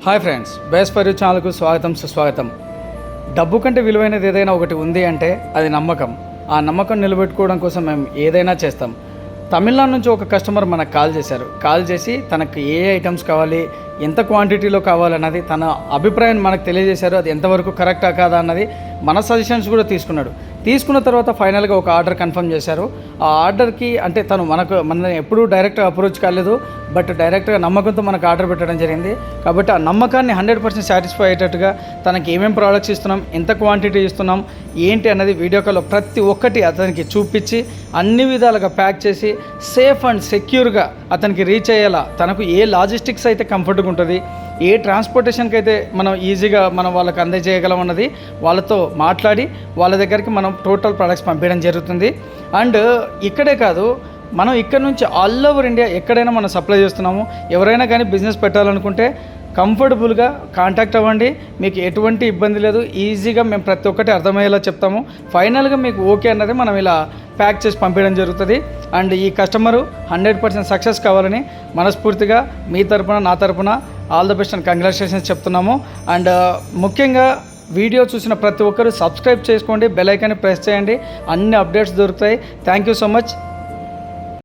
Hi friends, base for you ఛానల్కు స్వాగతం సుస్వాగతం. డబ్బు కంటే విలువైనది ఏదైనా ఒకటి ఉంది అంటే అది నమ్మకం. ఆ నమ్మకం నిలబెట్టుకోవడం కోసం మేము ఏదైనా చేస్తాం. తమిళనాడు నుంచి ఒక కస్టమర్ మనకు కాల్ చేసి తనకు ఏ ఐటమ్స్ కావాలి, ఎంత క్వాంటిటీలో కావాలన్నది తన అభిప్రాయాన్ని మనకు తెలియజేశారు. అది ఎంతవరకు కరెక్టా కాదా అన్నది మన సజెషన్స్ కూడా తీసుకున్న తర్వాత ఫైనల్గా ఒక ఆర్డర్ కన్ఫర్మ్ చేశారు. ఆ ఆర్డర్కి అంటే తను మన ఎప్పుడూ డైరెక్ట్గా అప్రోచ్ కాలేదు, బట్ డైరెక్ట్గా నమ్మకంతో మనకు ఆర్డర్ పెట్టడం జరిగింది. కాబట్టి ఆ నమ్మకాన్ని 100% సాటిస్ఫై అయ్యేటట్టుగా తనకి ఏమేమి ప్రోడక్ట్స్ ఇస్తున్నాం, ఎంత క్వాంటిటీ ఇస్తున్నాం, ఏంటి అన్నది వీడియో కాల్లో ప్రతి ఒక్కటి అతనికి చూపించి అన్ని విధాలుగా ప్యాక్ చేసి సేఫ్ అండ్ సెక్యూర్గా అతనికి రీచ్ అయ్యేలా, తనకు ఏ లాజిస్టిక్స్ అయితే కంఫర్ట్గా ఉంటుంది, ఏ ట్రాన్స్పోర్టేషన్కి అయితే మనం ఈజీగా మనం వాళ్ళకి అందజేయగలం అన్నది వాళ్ళతో మాట్లాడి వాళ్ళ దగ్గరికి మనం టోటల్ ప్రొడక్ట్స్ పంపించడం జరుగుతుంది. అండ్ ఇక్కడే కాదు, మనం ఇక్కడ నుంచి ఆల్ ఓవర్ ఇండియా ఎక్కడైనా మనం సప్లై చేస్తున్నాము. ఎవరైనా కానీ బిజినెస్ పెట్టాలనుకుంటే కంఫర్టబుల్గా కాంటాక్ట్ అవ్వండి, మీకు ఎటువంటి ఇబ్బంది లేదు. ఈజీగా మేము ప్రతి ఒక్కటి అర్థమయ్యేలా చెప్తాము. ఫైనల్గా మీకు ఓకే అన్నది మనం ఇలా ప్యాక్ చేసి పంపించడం జరుగుతుంది. అండ్ ఈ కస్టమరు 100% సక్సెస్ కావాలని మనస్ఫూర్తిగా మీ తరపున నా తరపున all the best and congratulations చెప్తున్నాము. అండ్ ముఖ్యంగా వీడియో చూసిన ప్రతి ఒక్కరు సబ్స్క్రైబ్ చేసుకోండి, బెల్ ఐకాన్ని ప్రెస్ చేయండి, అన్ని అప్డేట్స్ దొరుకుతాయి. Thank you so much.